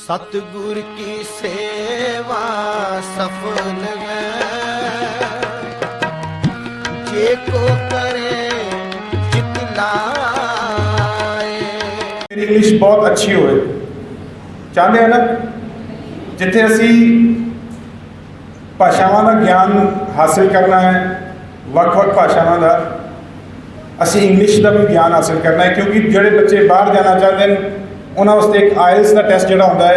सतगुर की सेवा सफल है, जे को करे चित लाए। मेरी इंग्लिश बहुत अच्छी होए चाहते हैं ना, जिथे असी भाषावां का ज्ञान हासिल करना है, ਵੱਖ-ਵੱਖ भाषावां का असी इंग्लिश का भी ज्ञान हासिल करना है, क्योंकि जोड़े बच्चे बाहर जाना चाहते हैं उन्होंने वास्ते एक आयल्स का टेस्ट जोड़ा होता है,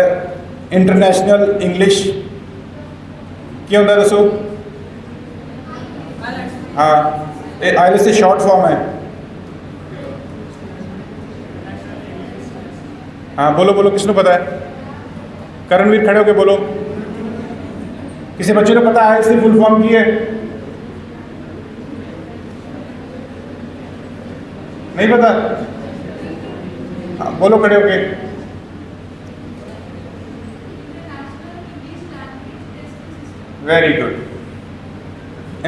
इंटरनेशनल इंग्लिश की होता है, दसो। हाँ, ये आयल्स की शॉर्ट फॉर्म है। हाँ बोलो बोलो, किसने पता है? करणवीर खड़े होके बोलो, किसी बच्चे को पता है आयल्स की फुल फॉर्म की है? नहीं पता? हाँ बोलो खड़े होके। Very good,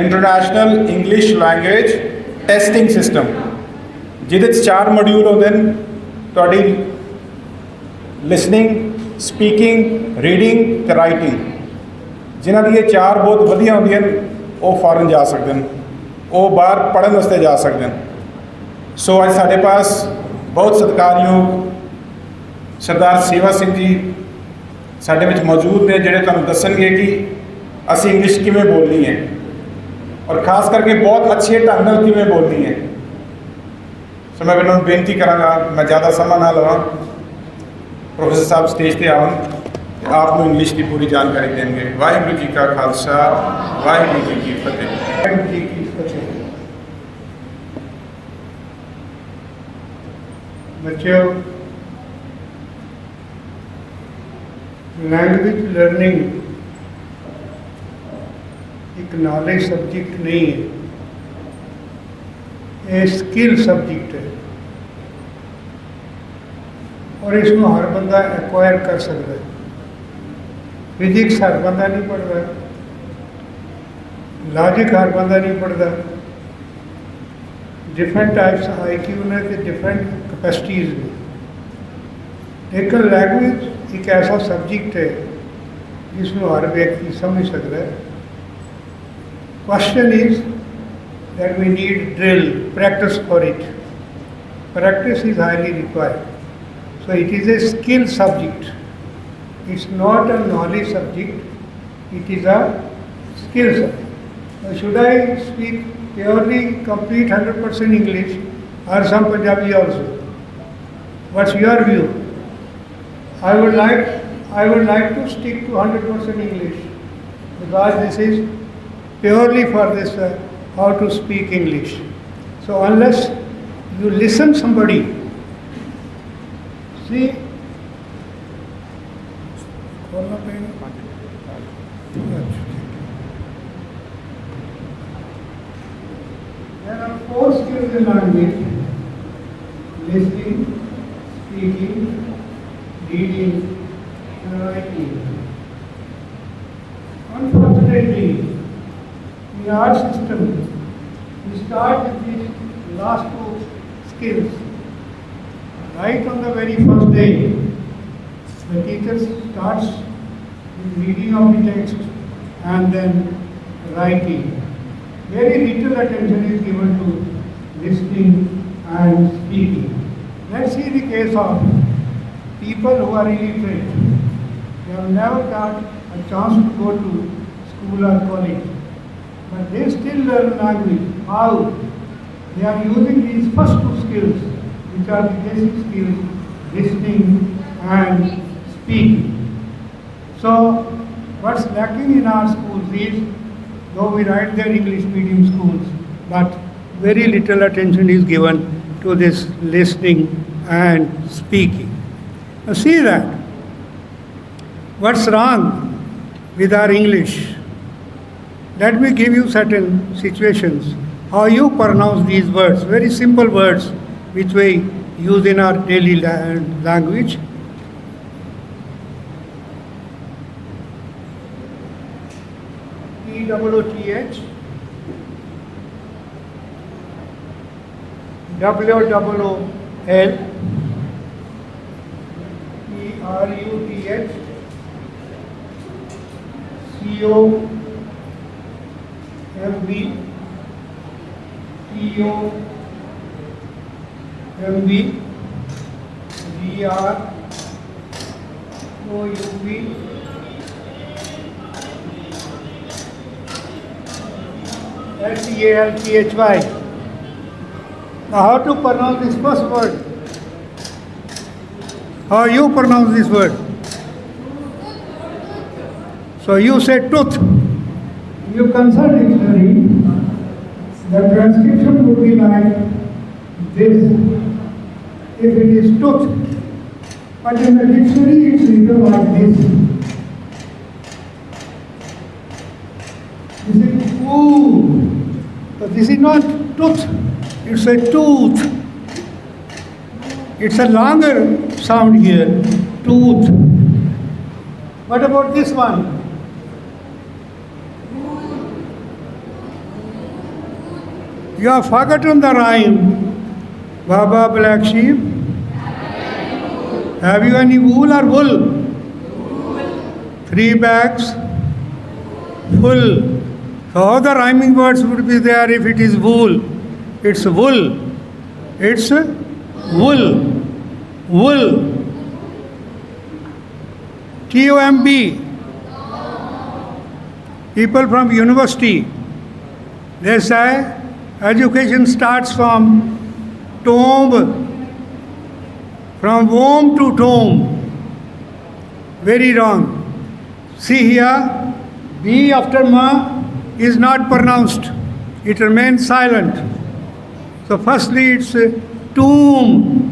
international English language testing system, जिहदे 4 मॉड्यूल होते हैं, तुहाडी लिसनिंग, स्पीकिंग, रीडिंग ते राइटिंग। जिन्हां दी ये 4 बहुत वधिया होंदियां वो फॉरन जा सकते हैं, वो बाहर पढ़न वास्ते जा सकते हैं। सो अज साढ़े पास बहुत सत्कारयोग सरदार सेवा सिंह जी साढ़े विच मौजूद ने, जिहड़े तुहानूं दस्सणगे कि असी इंग्लिश किवें बोलनी है और खास करके बहुत अच्छे ढंग नाल किवें बोलनी है। सो मैं उन्होंने बेनती करांगा, मैं ज़्यादा समा ना लवां, प्रोफेसर साहब स्टेज पर आउण, आपको इंग्लिश की पूरी जानकारी देंगे। वाहिगुरू जी का खालसा, वाहिगुरू जी की फतेह। बच्चों, लैंग्वेज लर्निंग एक नॉलेज सब्जेक्ट नहीं है, ये स्किल सब्जेक्ट है और इसमें हर बंदा एक्वायर कर सकता है। फिजिक्स हर बंदा नहीं पढ़ता, लॉजिक हर बंदा नहीं पढ़ता, डिफरेंट टाइप्स IQ ने तो डिफरेंट कैपेसिटीज़ ने। लेकिन लैंग्वेज एक ऐसा सब्जेक्ट है जिसमें हर व्यक्ति समझ सकता है। Question is that we need drill, practice for it. Practice is highly required. So it is a skill subject, it's not a knowledge subject, it is a skill subject. Now, should I speak purely complete 100% English or some Punjabi also? What's your view? I would like to stick to 100% English, because this is purely for this how to speak English. So unless you listen somebody, see, there are 4 skills in language: listening, speaking, reading, and writing. Unfortunately, in our system, we start with these last 2 skills. Right on the very first day, the teacher starts with reading of the text and then writing. Very little attention is given to listening and speaking. Let's see the case of people who are illiterate. They have never got a chance to go to school or college, but they still learn language. How? They are using these first 2 skills, which are the basic skills: listening and speaking. So what's lacking in our schools is, though we write their English medium schools, but very little attention is given to this listening and speaking. Now see that. What's wrong with our English? Let me give you certain situations. How you pronounce these words, very simple words which we use in our daily language. TOOTH, WOOL, RUTH COMB TOMB BROUB SEALTHY. Now how to pronounce this first word? How you pronounce this word? So you say tooth. You consult dictionary, the transcription would be like this, if it is tooth. But in the dictionary it's written like this. This is ooh. So this is not tooth, it's a tooth. It's a longer sound here, tooth. What about this one? You have forgotten the rhyme. Baba black sheep. Have you any wool or wool? 3 bags full. So how the rhyming words would be there if it is wool? It's wool. It's wool. Wool. TOMB. People from university, they say education starts from tomb, from womb to tomb. Very wrong. See here, B after ma is not pronounced. It remains silent. So firstly it's tomb.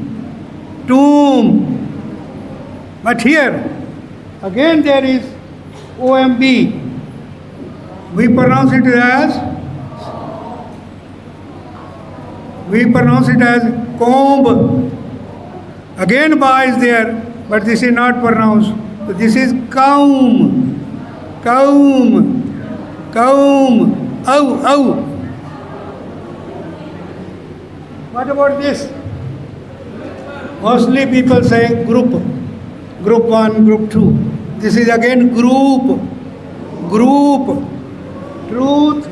Tomb. But here, again there is OMB. We pronounce it as comb. Again ba is there, but this is not pronounced. So this is comb. Comb. Comb. Ow, ow. What about this? Mostly people say group. Group 1, group 2. This is again group. Group. Truth.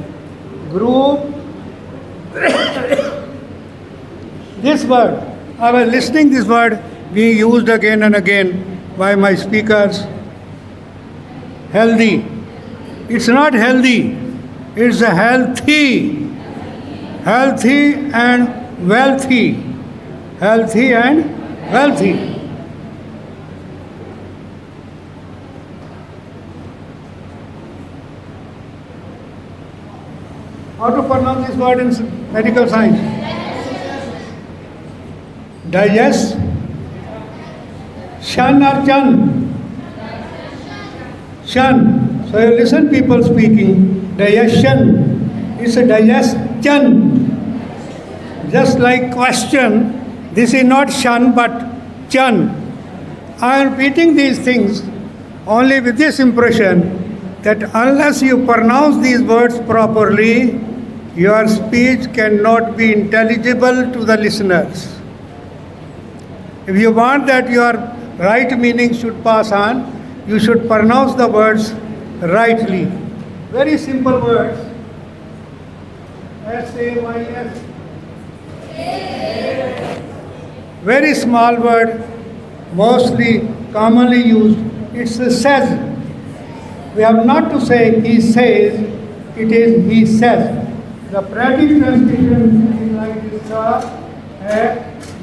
Group. This word, I was listening this word being used again and again by my speakers. Healthy. It's not healthy. It's a healthy. Healthy and wealthy. Healthy and wealthy. How to pronounce this word in medical science? Digest. Shan or chan? Shan. So you listen people speaking. Digestion. It's a digestion. Just like question. This is not shan but chan. I am repeating these things only with this impression that unless you pronounce these words properly, your speech cannot be intelligible to the listeners. If you want that your right meaning should pass on, you should pronounce the words rightly. Very simple words. S-A-Y-S. Very small word, mostly commonly used. It's a says. We have not to say he says, it is he says. The phonetic translation is like this,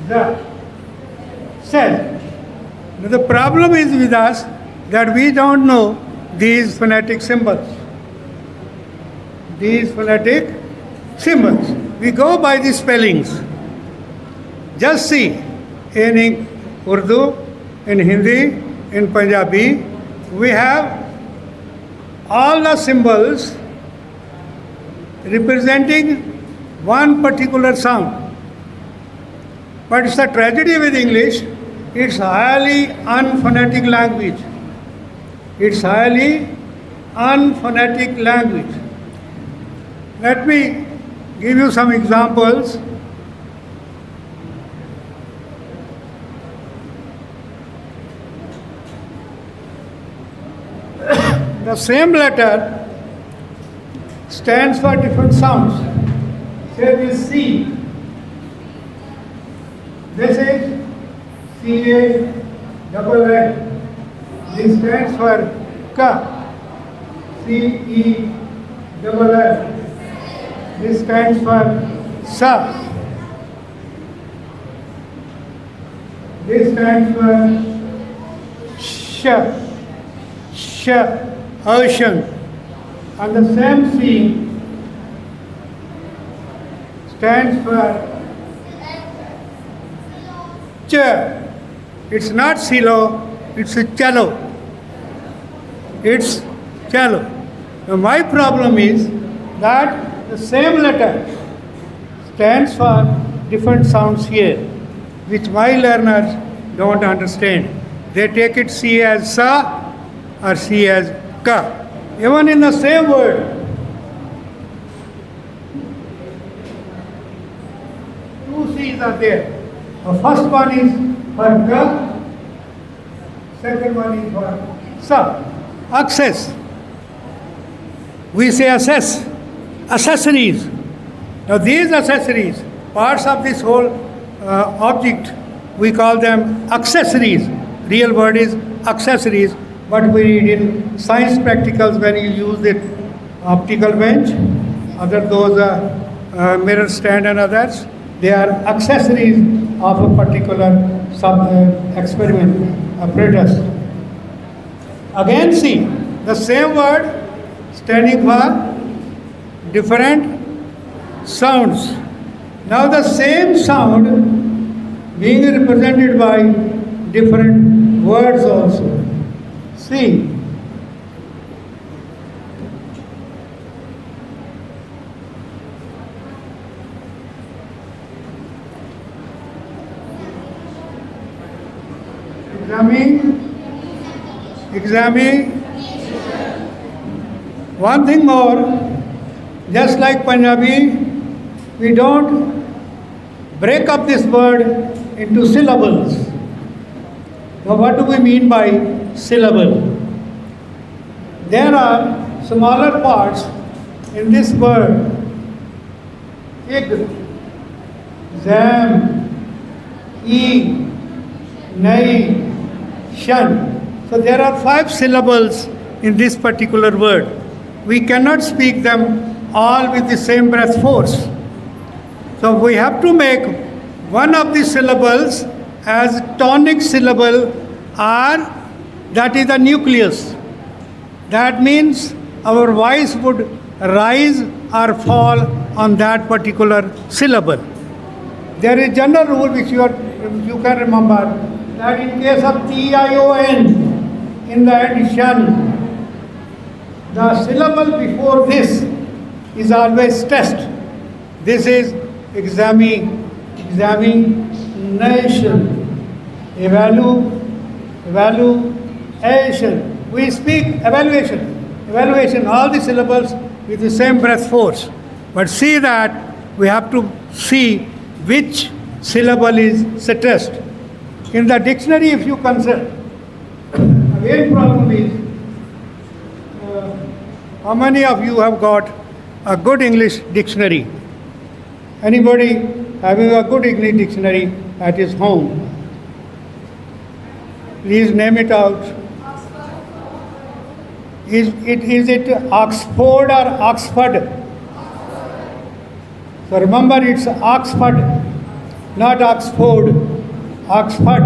the says. Now the problem is with us that we don't know these phonetic symbols. These phonetic symbols. We go by the spellings. Just see, in Urdu, in Hindi, in Punjabi, we have all the symbols representing one particular sound. But it's a tragedy with English, it's highly unphonetic language. It's highly unphonetic language. Let me give you some examples. the same letter stands for different sounds. Say this C. This is CA double L. This stands for K. CE double L. This stands for SA. This stands for sh, ocean. And the same C stands for ch. It's not silo, it's a cello. It's cello. Now my problem is that the same letter stands for different sounds here, which my learners don't understand. They take it C as sa or C as ka. Even in the same word, two C's are there. The first one is for ka, second one is for sa. Access. We say assess. Accessories. Now these accessories, parts of this whole object, we call them accessories. Real word is accessories, but we read in science practicals when you use the optical bench, those mirror stand and others, they are accessories of a particular experiment apparatus. Again see, the same word standing for different sounds. Now the same sound being represented by different words also. See, examine. One thing more, just like Punjabi, we don't break up this word into syllables. Now what do we mean by syllable? There are smaller parts in this word. Ig, zam, e, nay, shan. So there are 5 syllables in this particular word. We cannot speak them all with the same breath force. So we have to make one of the syllables as tonic syllable, or that is the nucleus. That means our voice would rise or fall on that particular syllable. There is general rule which you can remember, that in case of T-I-O-N, in the addition, the syllable before this is always stressed. This is examination, evaluation. We speak evaluation, all the syllables with the same breath force. But see that we have to see which syllable is stressed. In the dictionary, if you consult, again problem is, how many of you have got a good English dictionary? Anybody having a good English dictionary at his home? Please name it out. Is it Oxford or Oxford? So remember, it's Oxford, not Oxford. Oxford.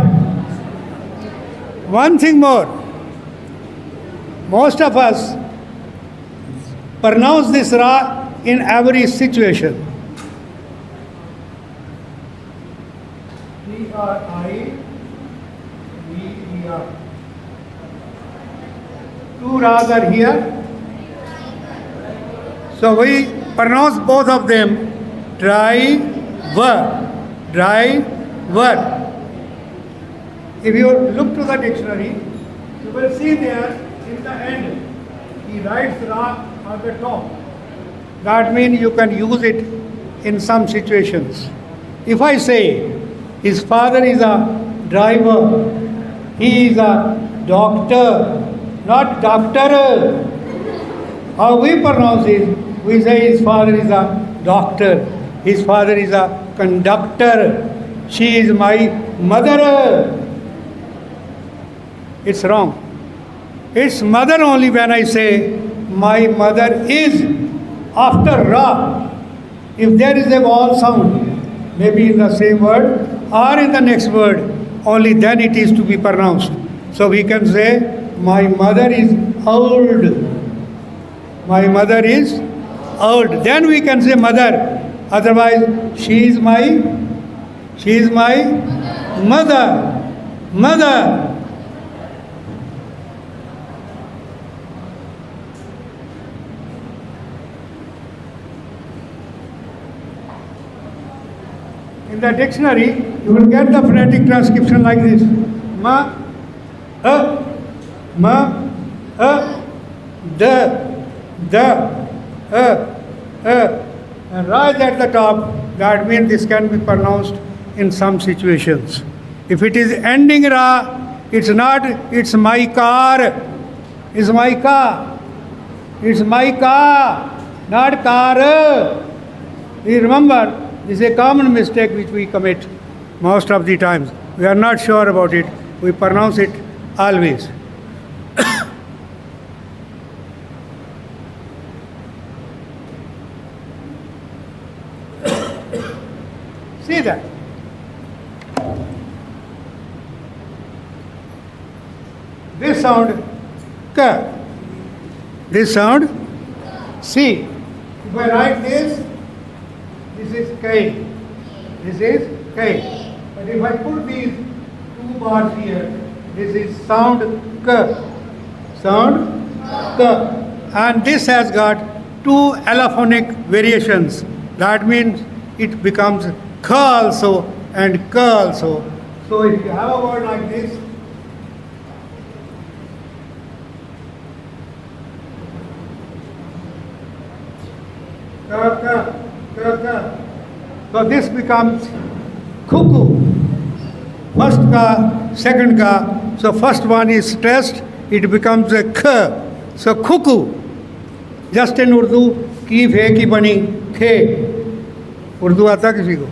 One thing more. Most of us pronounce this ra in every situation. T-R-I-V-E-R. Two ra's are here. So we pronounce both of them driver. If you look to the dictionary, you will see there in the end, he writes ra on the top. That means you can use it in some situations. If I say, his father is a driver, he is a doctor, not doctor. How we pronounce it, we say his father is a doctor, his father is a conductor, she is my mother. It's wrong. It's mother only when I say my mother is after Ra. If there is a vowel sound, maybe in the same word or in the next word, only then it is to be pronounced. So we can say, my mother is old. My mother is old. Then we can say mother. Otherwise, she is my mother. Mother. In the dictionary, you will get the phonetic transcription like this. Ma, and right at the top, that means this can be pronounced in some situations. If it is ending ra, it's not, it's my car. It's my car. It's my car, not car. You remember, this is a common mistake which we commit most of the times. We are not sure about it. We pronounce it always. See that? This sound ka. This sound C. If I write this is K. This is K. But if I put these two bars here, this is sound K. Sound K. And this has got two allophonic variations. That means it becomes K also and K also. So if you have a word like this, so this becomes cuckoo. First ka, second ka. So first one is stressed, it becomes a k. So cuckoo. Just in Urdu, ki fe ki bani khe. Urdu aata kisi ko?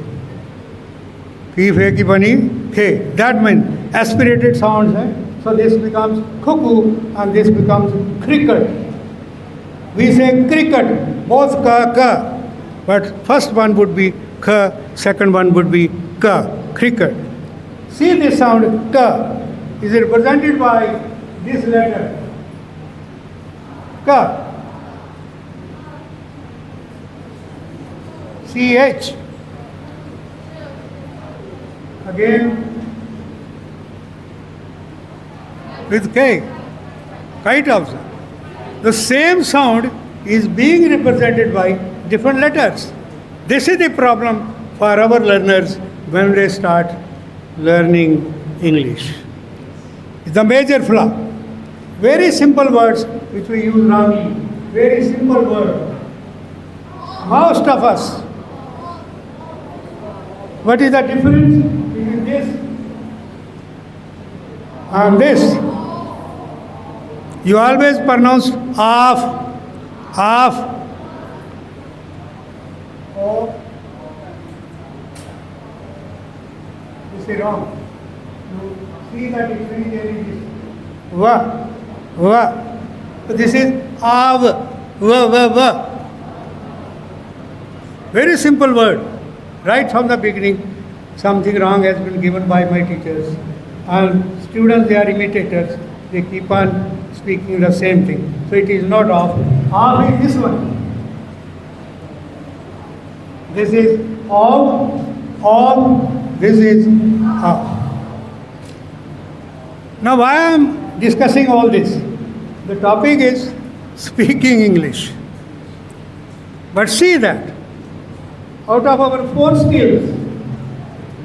Ki fe ki bani khe. That means aspirated sounds. So this becomes cuckoo and this becomes cricket. We say cricket, both ka, ka. But first one would be k, second one would be ka, cricket. See this sound ka is represented by this letter ka. CH. Again with K, kite also. The same sound is being represented by different letters. This is the problem for our learners when they start learning English. It's a major flaw. Very simple words which we use wrongly. Very simple word. Most of us. What is the difference between this and this? You always pronounce off. Oh. This is wrong. You see that dictionary there is this. Va. So this is av. Va. Very simple word. Right from the beginning, something wrong has been given by my teachers. And students, they are imitators. They keep on speaking the same thing. So it is not off. Off is this one. This is off. This is off. Now why I am discussing all this? The topic is speaking English. But see that out of our 4 skills,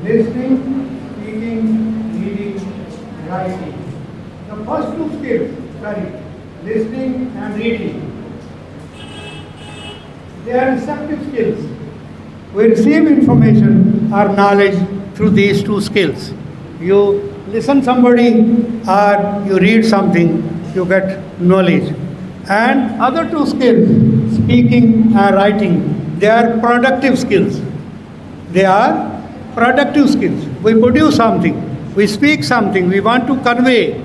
listening, speaking, reading, writing, the first 2 skills, listening and reading, they are receptive skills. We receive information or knowledge through these 2 skills. You listen somebody or you read something, you get knowledge. And other two skills, speaking and writing, they are productive skills. They are productive skills. We produce something, we speak something, we want to convey,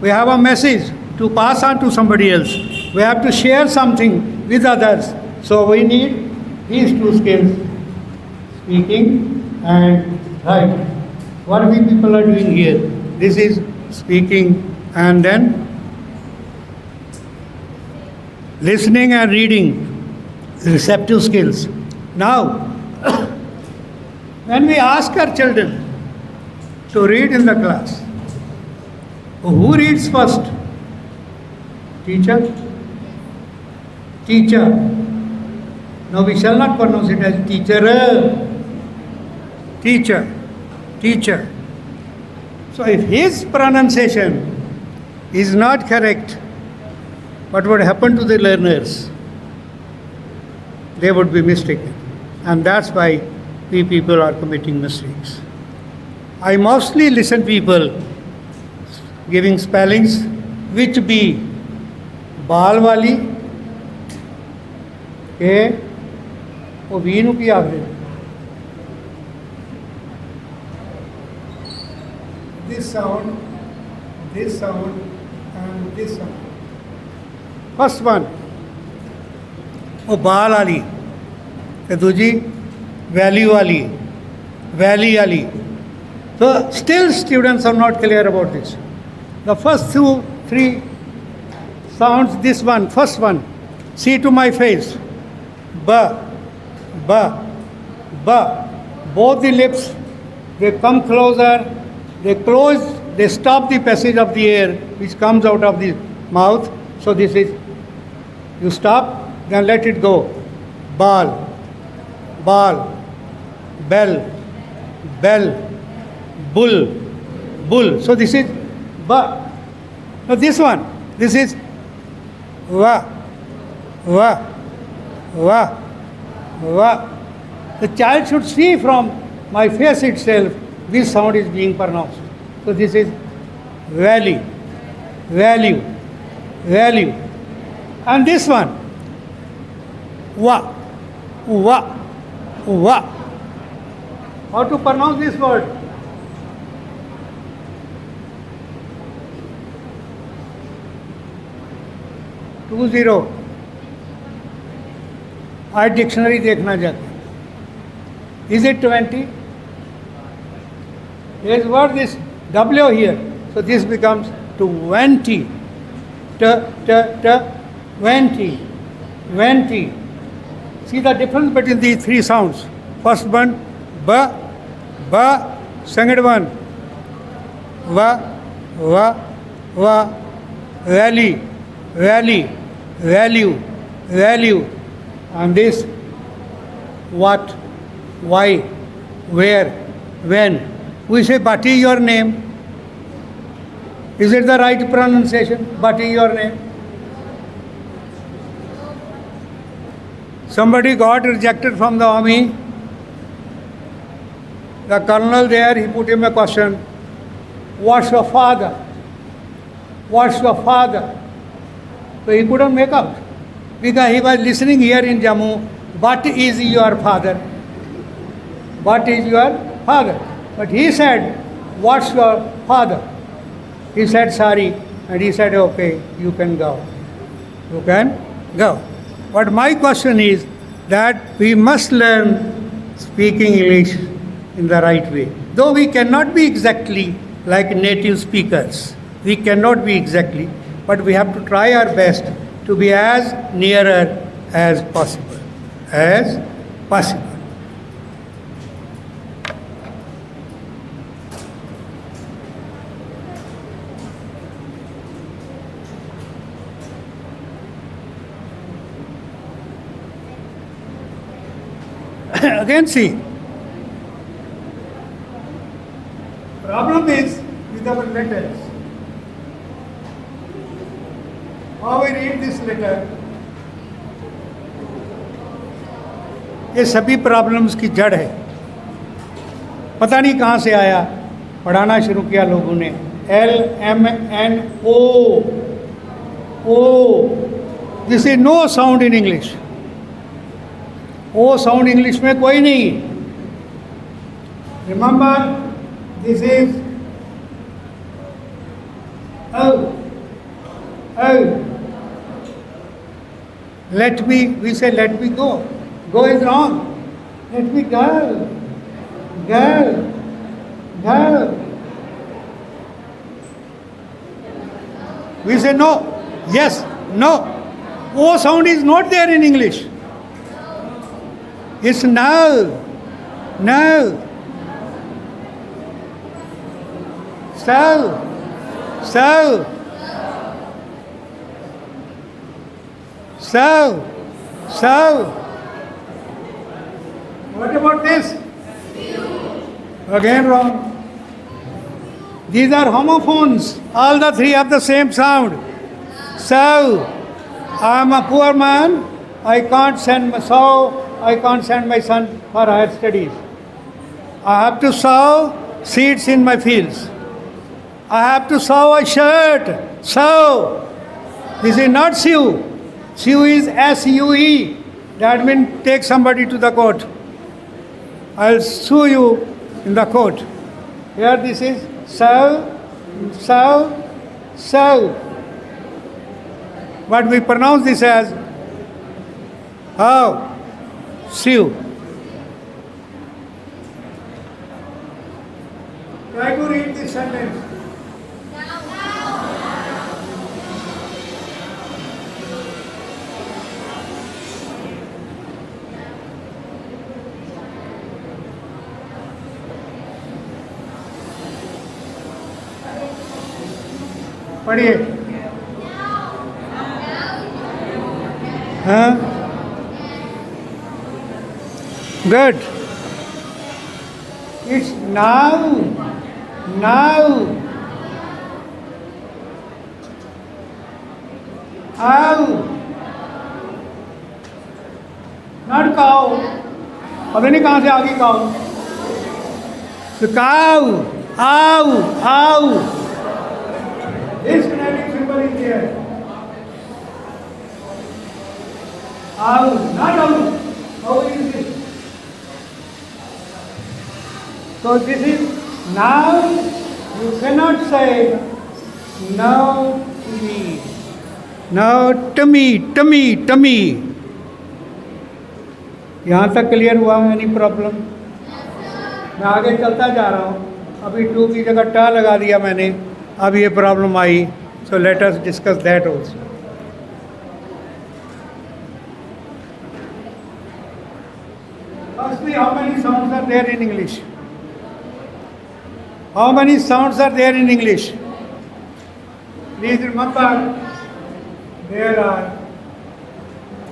we have a message to pass on to somebody else, we have to share something with others. So we need these two skills, speaking and writing. What we people are doing here, this is speaking and then listening and reading, receptive skills. Now, when we ask our children to read in the class, who reads first? Teacher? Teacher. No, we shall not pronounce it as teacher. Teacher. Teacher. So if his pronunciation is not correct, what would happen to the learners? They would be mistaken. And that's why we people are committing mistakes. I mostly listen people giving spellings which be बाल वाली के वो we ਨੂੰ ਕੀ ਆਖਦੇ this sound and this sound. First one वो बाल वाली ਤੇ ਦੂਜੀ value वाली valley वाली. So still students are not clear about this. The first 2-3 sounds, this one, first one, see to my face, ba, ba, ba. Both the lips, they come closer, they close, they stop the passage of the air which comes out of the mouth. So this is, you stop, then let it go. Ball, ball, bell, bell, bull, bull. So this is ba. Now this one, this is va, va, va, va. The child should see from my face itself which sound is being pronounced. So this is valley, value, value. And this one, va, va, va. How to pronounce this word? Two zero आज dictionary देखना चाहते is it 20 is word this W here, so this becomes 20 t 20 20. See the difference between these three sounds. First one ba, ba. Second one va, va, va. Valley, valley, value, value. And this what, why, where, when. We say Bhatti your name. Is it the right pronunciation? Bhatti your name. Somebody got rejected from the army. The colonel there, he put him a question. What's your father? What's your father? So he couldn't make out. Because he was listening here in Jammu. What is your father? What is your father? But he said, what's your father? He said, sorry. And he said, okay, you can go. You can go. But my question is that we must learn speaking English in the right way. Though we cannot be exactly like native speakers. We cannot be exactly. But we have to try our best to be as nearer as possible. As possible. Again see, problem is with our letters. How we read this letter, ये सभी problems की जड़ है. पता नहीं कहाँ से आया, पढ़ाना शुरू किया लोगों ने. LMNO O. This is no sound in English. O sound English में कोई नहीं. Remember, this is O. O. Let me, we say let me go. Go is wrong. Let me go. Go. Go. We say no. Yes. No. O sound is not there in English. It's no. No. So. So. So. So. What about this? Again wrong. These are homophones. All the three have the same sound. So, I am a poor man. I can't send my son for higher studies. I have to sow seeds in my fields. I have to sew a shirt. Sew. This is not sew. Sew is S-U-E. That means take somebody to the court. I'll sue you in the court. Here this is sew, sew, sew. But we pronounce this as how? Sew. Try to read this sentence. पढ़िए. हाँ? Good. It's now. Now. How? Not cow. पता नहीं कहाँ से आ गई cow. The cow. Ow. Ow. This phonetic symbol is there. Ow, not ow. How is this? So this is now. You cannot say no to me. No to me, to me, to me. यहाँ तक clear हुआ? Any problem? मैं आगे चलता जा रहा हूँ. अभी टू की जगह टा लगा दिया मैंने. अब ये problem I. So let us discuss that also. Firstly, how many sounds are there in English? How many sounds are there in English? Please remember, there are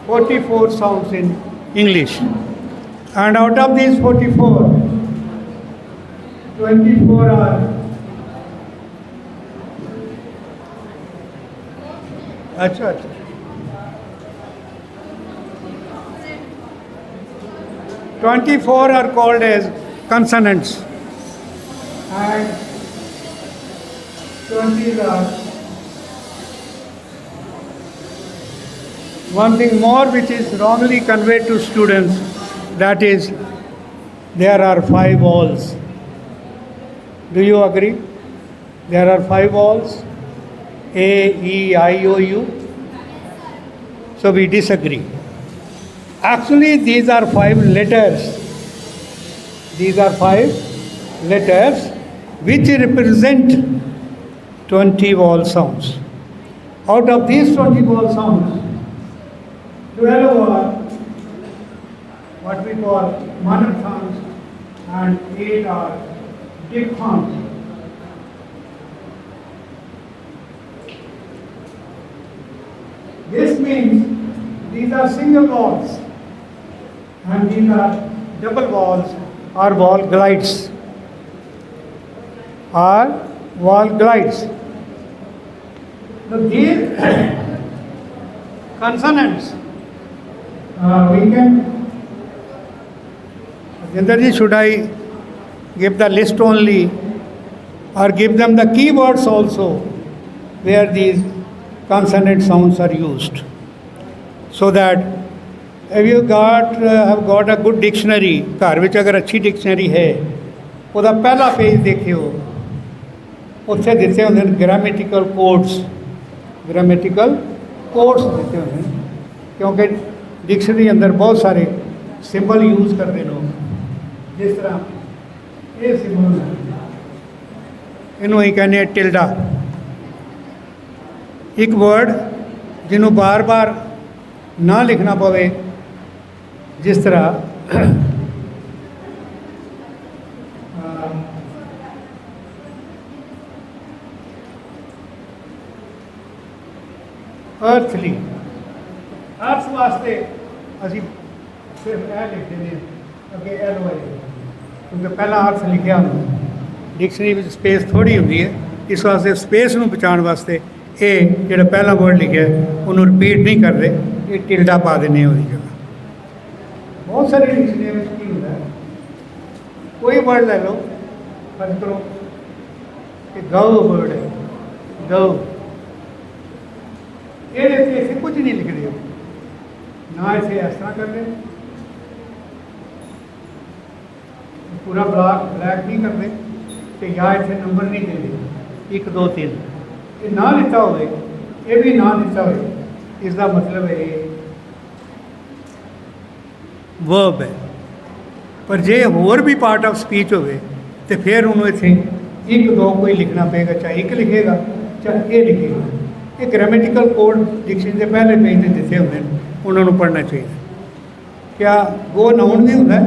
44 sounds in English. And out of these 44, 24 are अच्छा. 24 are called as consonants and 20 are one thing more which is wrongly conveyed to students, that is there are 5 vowels. Do you agree? There are 5 vowels. A, E, I, O, U. So we disagree. Actually, these are 5 letters. These are 5 letters which represent 20 vowel sounds. Out of these 20 vowel sounds, 12 are what we call monophthongs and 8 are diphthongs. This means these are single vowels and these are double vowels or vowel glides. So these consonants we can. Generally, should I give the list only or give them the keywords also where these consonant sounds are used, so that if you have got a good dictionary, घर ਵਿੱਚ अगर अच्छी dictionary है, ਉਹਦਾ ਪਹਿਲਾ page देखियो, ਉੱਥੇ ਦਿੱਤੇ ਹੁੰਦੇ ਨੇ grammatical codes ਦਿੱਤੇ ਹੁੰਦੇ ਨੇ, ਕਿਉਂਕਿ ਡਿਕਸ਼ਨਰੀ ਅੰਦਰ ਬਹੁਤ ਸਾਰੇ ਸਿੰਬਲ ਯੂਜ਼ ਕਰਦੇ ਲੋਕ, ਜਿਸ ਤਰ੍ਹਾਂ ਇਹ ਸਿੰਬਲ ਇਹਨੂੰ ਅਸੀਂ ਕਹਿੰਦੇ ਆ ਟਿਲਡਾ, ਇੱਕ ਵਰਡ ਜਿਹਨੂੰ ਬਾਰ-ਬਾਰ ਨਾ ਲਿਖਣਾ ਪਵੇ, ਜਿਸ ਤਰ੍ਹਾਂ ਅਰਥਲੀ, ਅਰਥ ਵਾਸਤੇ ਅਸੀਂ ਸਿਰਫ ਇਹ ਲਿਖਦੇ ਨੇ ਅੱਗੇ ਐਲ ਵਾਈ, ਕਿਉਂਕਿ ਪਹਿਲਾ ਅਰਥ ਲਿਖਿਆ ਹੁੰਦਾ, ਡਿਕਸ਼ਨਰੀ ਵਿੱਚ ਸਪੇਸ ਥੋੜ੍ਹੀ ਹੁੰਦੀ ਹੈ, ਇਸ ਵਾਸਤੇ ਸਪੇਸ ਨੂੰ ਬਚਾਉਣ ਵਾਸਤੇ ਇਹ ਜਿਹੜਾ ਪਹਿਲਾ ਵਰਡ ਲਿਖਿਆ ਉਹਨੂੰ ਰਿਪੀਟ ਨਹੀਂ ਕਰਦੇ, ਇਹ ਟਿਲਡਾ ਪਾ ਦਿੰਦੇ ਉਹਦੀ ਜਗ੍ਹਾ। ਬਹੁਤ ਸਾਰੇ ਡਿਕਸ਼ਨਰੀ ਵਿੱਚ ਕੀ ਹੁੰਦਾ ਹੈ, ਕੋਈ ਵਰਡ ਲੈ ਲਓ, ਫਰਜ਼ ਕਰੋ ਕਿ ਗਊ ਵਰਡ ਹੈ, ਗਊ, ਇਹਦੇ ਤੇ ਇੱਥੇ ਕੁਝ ਨਹੀਂ ਲਿਖਦੇ ਹੋ, ਨਾ ਇੱਥੇ ਇਸ ਤਰ੍ਹਾਂ ਕਰਦੇ, ਪੂਰਾ ਬਲੈਕ ਨਹੀਂ ਕਰਦੇ, ਤੇ ਜਾਂ ਇੱਥੇ ਨੰਬਰ ਨਹੀਂ ਦਿੰਦੇ 1 2 3, ਇਹ ਨਾ ਲਿਖਾ ਹੋਵੇ, ਇਹ ਵੀ ਨਾ ਲਿਖਾ ਹੋਵੇ, ਇਸ ਦਾ ਮਤਲਬ ਹੈ ਵਰਬ ਹੈ। ਪਰ ਜੇ ਹੋਰ ਵੀ ਪਾਰਟ ਆਫ ਸਪੀਚ ਹੋਵੇ ਤੇ ਫਿਰ ਉਹਨੂੰ ਇੱਥੇ 1 2 ਕੋਈ ਲਿਖਣਾ ਪਏਗਾ, ਚਾਹੇ 1 ਲਿਖੇਗਾ ਚਾਹੇ ਇਹ ਲਿਖੇਗਾ। ਇਹ ਗ੍ਰਾਮੈਟੀਕਲ ਕੋਡ ਡਿਕਸ਼ਨਰੀ ਦੇ ਪਹਿਲੇ ਪੇਜ ਤੇ ਦਿੱਤੇ ਹੁੰਦੇ ਨੇ, ਉਹਨਾਂ ਨੂੰ ਪੜ੍ਹਨਾ ਚਾਹੀਦਾ। ਕਿਆ ਗੋ ਨਾउन ਵੀ ਹੁੰਦਾ ਹੈ?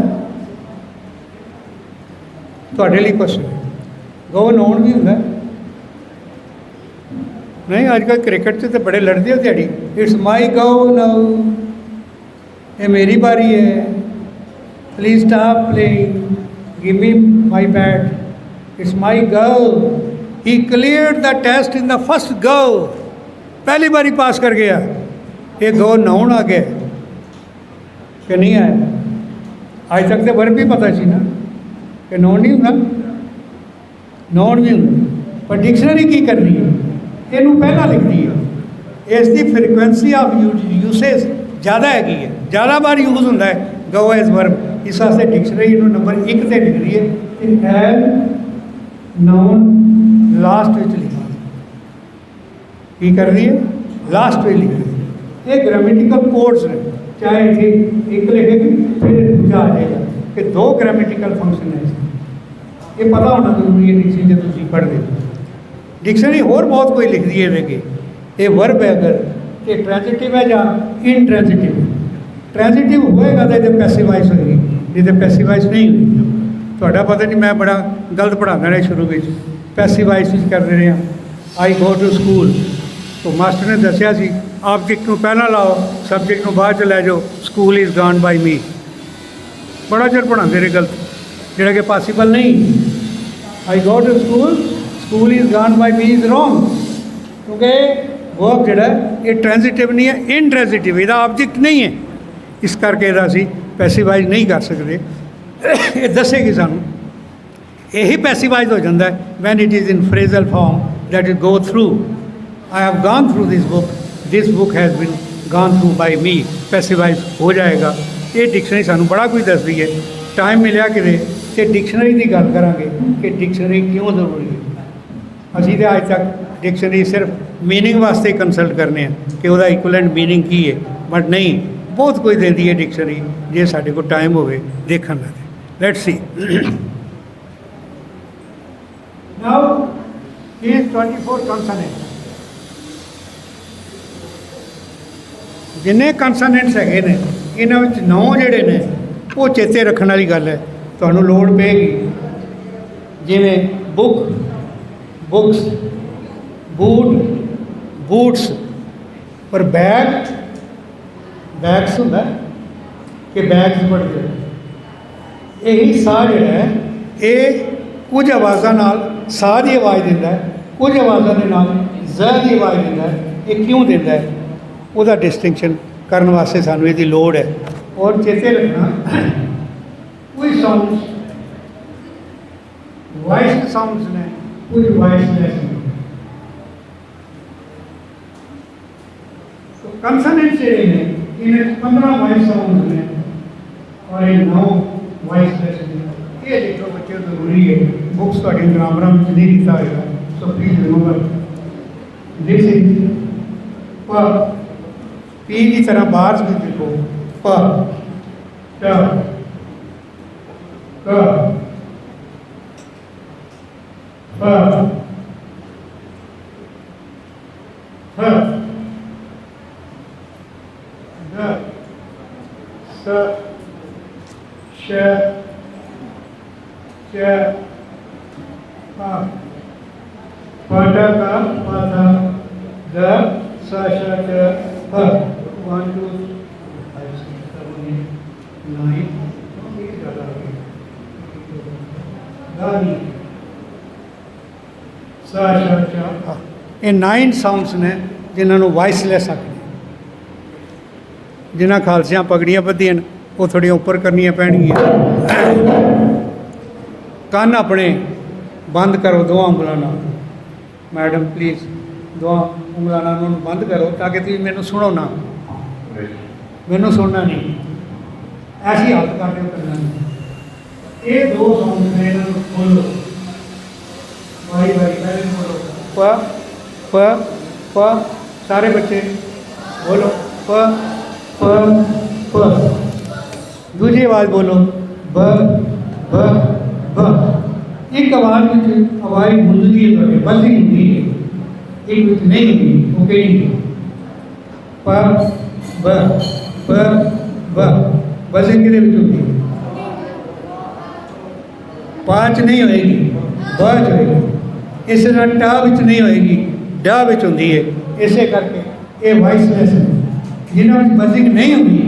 ਤੁਹਾਡੇ ਲਈ ਕੁਐਸਚਨ ਹੈ, ਗੋ ਨਾउन ਵੀ ਹੁੰਦਾ ਨਹੀਂ? ਅੱਜ ਕੱਲ੍ਹ ਕ੍ਰਿਕਟ 'ਚ ਤਾਂ ਬੜੇ ਲੜਦੇ ਹੋ ਦਿਹਾੜੀ, ਇਟਸ ਮਾਈ ਗੋ ਨਾਓ, ਇਹ ਮੇਰੀ ਬਾਰੀ ਹੈ, please stop playing, give me my bat, it's my go, he cleared the test in the first go, पहली बारी पास कर गया, ये गो नाउन आ गया कि नहीं आया? आज तक तो वर्ब भी पता सी ना कि नाउन नहीं होंगे, नाउन भी होंगे, पर डिक्शनरी की करनी है, इनू पहला लिखती है, इसकी फ्रीकुएंसी ऑफ यूसेज ज़्यादा हैगी है, ज़्यादा बार यूज होता है गो एज वर्ब, इस वास्ते डिक्शनरी इनू नंबर 1 से लिख रही है, एज नाउन लास्ट में लिखा की कर रही है, लास्ट में लिख रही है। ये ग्रामेटिकल कोड्स ने, चाहे इतने 1 लिखेगी फिर दूसरा आ जाएगा कि 2 ग्रामेटिकल फंक्शन है, ये पता होना जरूरी है डिक्शनरी जब तुम पढ़ रहे हो। डिक्शनरी होर बहुत कोई लिख दी है देखे, ये वर्ब है अगर ये ट्रांजिटिव है या इनट्रांजिटिव, ट्रांजिटिव होएगा तो ये पैसिवाइज होएगी, नहीं तो पैसिवाइज नहीं होगी। थोड़ा पता नहीं, मैं बड़ा गलत पढ़ाना रहा शुरू में, पैसिवाइज कर रहे हैं, आई गो टू स्कूल, तो मास्टर ने दसिया सी ऑब्जेक्ट को पहला लाओ, सबजेक्ट को बाद च लै जाओ, school is gone by me, बड़ा चिर पढ़ाते रहे गलत, जोड़ा कि पॉसीबल नहीं। I go to school, school is gone by me is wrong, क्योंकि वर्ब जोड़ा ये ट्रांजिटिव नहीं है, इनट्रांजिटिव, इसका ऑब्जेक्ट नहीं है, इस करके इहदा असीं पैसिवाइज नहीं कर सकते। ये दसेगी सानूं, यही पैसिवाइज हो जाता है when it is in phrasal form that it go through, I have gone through this book has been gone through by me, passivise हो जाएगा। ये डिक्शनरी सानूं बड़ा कुछ दसदी है। टाइम मिलिया किते ते डिक्शनरी की गल करांगे कि डिक्शनरी क्यों जरूरी है। असीं ते अज तक डिक्शनरी सिर्फ मीनिंग वास्ते कंसल्ट करने हैं कि उसका इक्वलेंट मीनिंग की है, बट नहीं, बहुत कुछ देती है डिक्शनरी जे साडे कोल टाइम होवे देखण दा। Let's see, now these 24 consonants, जिन्ने कंसोनेंट्स है ने, इन्हां विच 9 जिहड़े ने वो चेते रखण वाली गल है, तुहानूं लोड़ पेगी। जिवें बुक, बुक्स, बूट, बूट्स, पर बैग, बैग्स हुंदा कि बैग्स पढ़दे, यही साह जिहड़ा है ये कुछ आवाज़ां नाल साह की आवाज़ दिंदा है, कुछ आवाज़ों के नाल ज़ की आवाज़ दिंदा है। ये क्यों दिंदा है, उसका डिस्टिंक्शन करने वास्ते सानूं इसदी लोड़ है। और चेते रखना, कुछ साउंड्स वॉइस साउंड्स ने, कुछ वॉइसलेस ने। तो कंसोनेंट ਜਿਹੜੇ ਨੇ ਇਹਨਾਂ 'ਚ 15 ਵॉइस ਸਾਊਂਡ ਨੇ ਔਰ ਇਹ 9 ਵॉइसलेस ਨੇ। ਇਹ ਦੇਖੋ ਬੱਚੇ ਜ਼ਰੂਰੀ ਹੈ, ਬੁੱਕਸ ਤੁਹਾਡੀ ਗ੍ਰਾਮਰਾਂ ਵਿੱਚ ਨਹੀਂ ਲਿਖਿਆ ਹੋਏਗਾ, so please remember this is ਪ। ਪੀ ਦੀ ਤਰ੍ਹਾਂ ਬਾਹਰ ਵੀ ਲਿਖੋ ਪ ਟ ਕ ਪ फ ग स श च प प ट क प थ ग स श च प 1 2 5 6 7 8 9 गानी स श च प। ਇਹ 9 ਸਾਊਂਡਸ ਨੇ ਜਿਨ੍ਹਾਂ ਨੂੰ ਵਾਇਸਲੈਸ ਆਖਦੇ, ਜਿਨ੍ਹਾਂ ਖਾਲਸਿਆਂ ਪਗੜੀਆਂ ਬੱਧੀਆਂ ਨੇ ਉਹ ਥੋੜ੍ਹੀਆਂ ਉੱਪਰ ਕਰਨੀਆਂ ਪੈਣਗੀਆਂ। ਕੰਨ ਆਪਣੇ ਬੰਦ ਕਰੋ ਦੋਵਾਂ ਉਂਗਲਾਂ ਨਾਲ, ਮੈਡਮ ਪਲੀਜ਼ ਦੋਵਾਂ ਉਂਗਲਾਂ ਨਾਲ ਉਹਨੂੰ ਬੰਦ ਕਰੋ ਤਾਂ ਕਿ ਤੁਸੀਂ ਮੈਨੂੰ ਸੁਣੋ ਨਾ, ਮੈਨੂੰ ਸੁਣਨਾ ਨਹੀਂ, ਐਸੀ ਹੱਥ ਕਰ ਦਿਓ ਕੰਨਾਂ ਨੂੰ। ਇਹ 2 ਸਾਊਂਡ ਨੇ, ਇਹਨਾਂ ਨੂੰ ਖੋਲ੍ਹੋ ਵਾਰੀ ਵਾਰੀ, ਪਹਿਲੇ ਬੋਲੋ ਪ प प, सारे बच्चे बोलो प प प। दूसरी आवाज़ बोलो ब ब ब। एक आवाज़ में आवाज़ गूंजती है, बंदी होती है, एक में नहीं होती, वो कहीं प ब प ब। बजिंग के लिए होती है, 5 नहीं होएगी, ब होएगी। इस तरह टा विच नहीं होएगी, ਡਾ ਵਿੱਚ ਹੁੰਦੀ ਹੈ। ਇਸੇ ਕਰਕੇ ਇਹ ਵਾਇਸਲੈਸ ਨੇ, ਜਿਨ੍ਹਾਂ ਵਿੱਚ ਬਜ਼ਿੰਗ ਨਹੀਂ ਹੁੰਦੀ।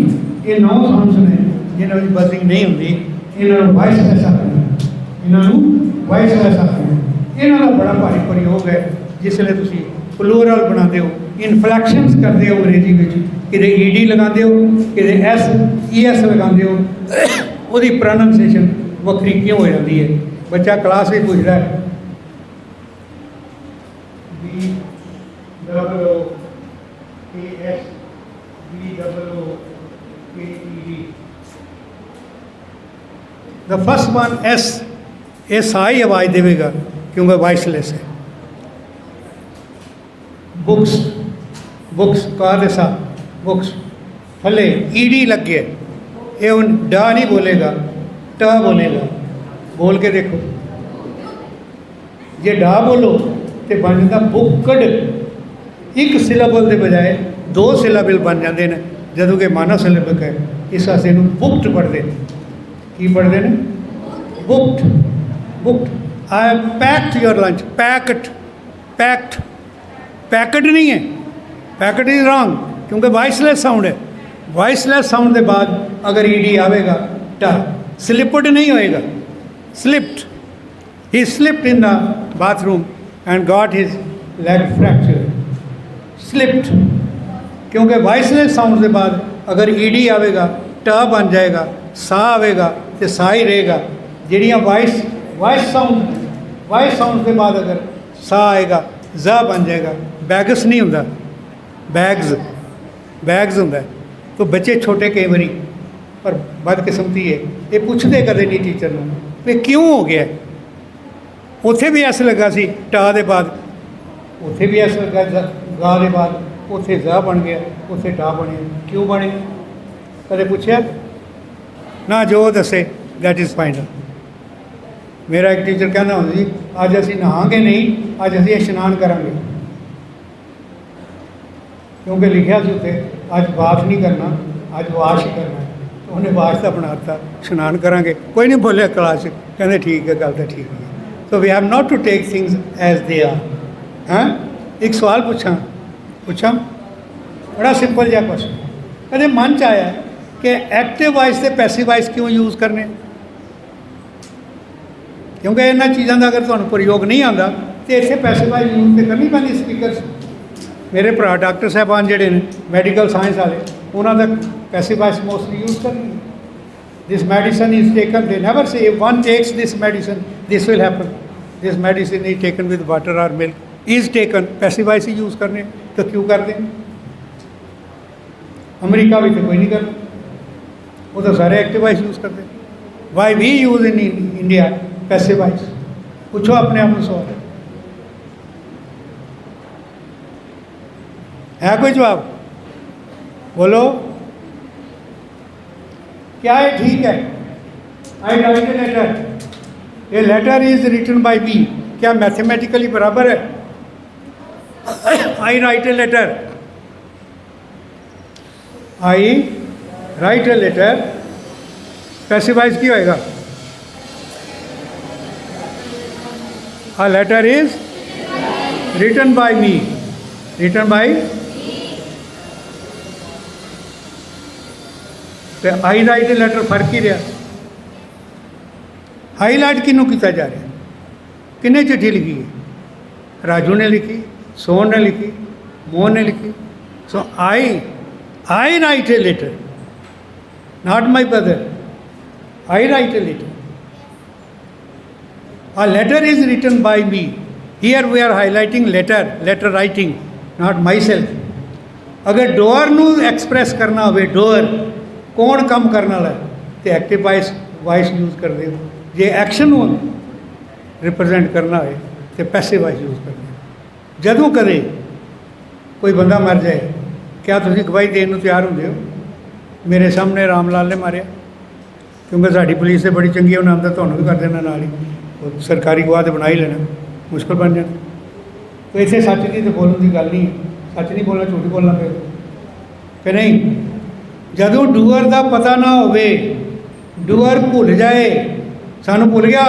ਇਹ 9 ਸਾਊਂਡਸ ਨੇ ਜਿਨ੍ਹਾਂ ਵਿੱਚ ਬਜ਼ਿੰਗ ਨਹੀਂ ਹੁੰਦੀ, ਇਹਨਾਂ ਨੂੰ ਵਾਇਸਲੈਸ ਆਖਦੇ ਨੇ, ਇਹਨਾਂ ਨੂੰ ਵਾਇਸਲੈਸ ਆਖਦੇ ਨੇ। ਇਹਨਾਂ ਦਾ ਬੜਾ ਭਾਰੀ ਪ੍ਰਯੋਗ ਹੈ ਜਿਸ ਵੇਲੇ ਤੁਸੀਂ ਪਲੂਰਲ ਬਣਾਉਂਦੇ ਹੋ, ਇਨਫਲੈਕਸ਼ਨਸ ਕਰਦੇ ਹੋ ਅੰਗਰੇਜ਼ੀ ਵਿੱਚ, ਕਿਤੇ ਈਡੀ ਲਗਾਉਂਦੇ ਹੋ, ਕਿਤੇ ਐਸ ਲਗਾਉਂਦੇ ਹੋ, ਉਹਦੀ ਪ੍ਰੋਨਾਂਸੀਏਸ਼ਨ ਵੱਖਰੀ ਕਿਉਂ ਹੋ ਜਾਂਦੀ ਹੈ। ਬੱਚਾ ਕਲਾਸ ਵਿੱਚ ਪੁੱਛਦਾ ਹੈ BOOKS BOOKED। The first one S, ये साई आवाज़ देगा क्योंकि वॉइसलेस है। बुक्स बुक्स का देसा बुक्स थले ईडी लग गए, ये उन डा नहीं बोलेगा, ट बोलेगा। बोल के देखो, जे डा बोलो तो बन जाता बुकड। एक सिलेबल के बजाय 2 सिलेबल बन जाते हैं, जदों कि मोनोसिलेबिक है। इस वास्ते इन्हूं बुक्ड पढ़ते हैं। की पढ़ते हैं? Booked booked. I have packed your lunch, packed packed. Packed नहीं है, पैक्ड इज रॉन्ग क्योंकि वॉइसलेस साउंड है। वॉइसलेस साउंड के बाद अगर ईडी आएगा टा, स्लिपड नहीं होएगा, slipped. He slipped in the bathroom and got his leg fracture. Slipped क्योंकि वॉइसलेस साउंड के बाद अगर ईडी आएगा ट बन जाएगा, सा आएगा तो सा ही रहेगा। ਜਿਹੜੀਆਂ वॉइस साउंड के बाद अगर सा आएगा ज़ा बन जाएगा। बैगस नहीं होंदा, बैग्स होंदा है। तो बच्चे छोटे कई बारी पर बदकिस्मती है, ये पूछते कदे नहीं टीचर नूं भी क्यों हो गया। उत्थे भी एस लगा सी टा दे बाद, उत्थे भी एस लगा गा दे बाद, उत्थे ज़ा बन गया, उत्थे टा बने। क्यों बने कदे पूछया ना? जो दसे दैट इज़ फाइनल। मेरा एक टीचर कहना होंदा जी, अज असीं नहांगे नहीं, अज असीं इशनान करांगे, क्योंकि लिखिया सी उत्थे अज बाथ नहीं करना, अज वाश करना। तो उन्हें वाश का बना दिता, इशनान करांगे। कोई नहीं बोलिया क्लास, कहते ठीक है, गल तो ठीक है। So we have not to take things as they are. हाँ, एक सवाल पूछा बड़ा सिंपल जहा क्वेश्चन। कदे मन च आया कि एक्टिव वॉइस ते पैसिव वॉइस क्यों यूज़ करने? क्योंकि इन्होंने चीज़ों का अगर तुहानूं प्रयोग नहीं आता तो इत्थे पैसिव वॉइस यूज़ तो करनी पैंदी स्पीकर। मेरे भरा डॉक्टर साहबान जिहड़े ने मैडिकल साइंस वाले, उन्होंने तो पैसिव वॉइस मोस्टली यूज़ करनी। This medicine is taken, they never say one takes this medicine this will happen, this medicine is taken with water और milk, is taken. Passive voice ही use करने तो क्यों कर दें? ਅਮਰੀਕਾ ਵਿੱਚ ਕੋਈ ਨਹੀਂ ਕਰਦਾ, ਉਹ ਤਾਂ ਸਾਰੇ ਐਕਟਿਵ ਵਾਇਸ ਯੂਜ਼ ਕਰਦੇ। Why we use in India passive voice? ਪੁੱਛੋ ਆਪਣੇ ਆਪ ਨੂੰ ਸਵਾਲ, है कोई जवाब? बोलो, क्या है? ठीक है, I write a letter, a letter is written by me, क्या मैथमेटिकली बराबर है? I write a letter, I write a letter passivise की होएगा? A letter is written by me, written by ਤੇ ਆਈ ਰਾਈਟ ਏ ਲੈਟਰ ਫਰਕ ਹੀ ਰਿਹਾ। Highlight ਕਿਹਨੂੰ ਕੀਤਾ ਜਾ ਰਿਹਾ? ਕਿੰਨੇ ਚਿੱਠੀ ਲਿਖੀ ਹੈ? ਰਾਜੂ ਨੇ ਲਿਖੀ, ਸੋਹਨ ਨੇ ਲਿਖੀ, ਮੋਹਨ ਨੇ ਲਿਖੀ। So I write a letter, not my brother, I write a letter. A letter is written by me. Here we are highlighting letter writing, not myself. अगर डोअर ਨੂੰ ਐਕਸਪ੍ਰੈਸ ਕਰਨਾ ਹੋਵੇ, ਡੋਅਰ ਕੌਣ ਕੰਮ ਕਰਨ ਵਾਲਾ ਹੈ, ਤੇ ਐਕਟਿਵ ਵਾਇਸ ਯੂਜ਼ ਕਰਦੇ ਹੋ। ਜੇ ਐਕਸ਼ਨ ਨੂੰ ਰਿਪਰੈਜ਼ੈਂਟ ਕਰਨਾ ਹੋਵੇ ਤੇ ਪੈਸਿਵ ਵਾਇਸ ਯੂਜ਼ ਕਰਦੇ ਹੋ। ਜਦੋਂ ਕਦੇ ਕੋਈ ਬੰਦਾ ਮਰ ਜਾਏ, ਕਿਆ ਤੁਸੀਂ ਗਵਾਹੀ ਦੇਣ ਨੂੰ ਤਿਆਰ ਹੁੰਦੇ ਹੋ? ਮੇਰੇ ਸਾਹਮਣੇ ਰਾਮ ਲਾਲ ਨੇ ਮਾਰਿਆ, ਕਿਉਂਕਿ ਸਾਡੀ ਪੁਲਿਸ ਤੇ ਬੜੀ ਚੰਗੀ, ਉਹਨਾਂ ਦਾ ਤੁਹਾਨੂੰ ਵੀ ਕਰ ਦੇਣਾ ਨਾਲ ਹੀ, ਉਹ ਸਰਕਾਰੀ ਗਵਾਹ ਤੇ ਬਣਾ ਹੀ ਲੈਣਾ, ਮੁਸ਼ਕਲ ਬਣ ਜਾਣਾ। तो इसे सच की तो बोलने की गल नहीं, सच नहीं बोलना, झूठ बोलना फिर कि नहीं। जदों डूअर का पता ना होवे, डूअर भुल जाए, सानू भुल गया,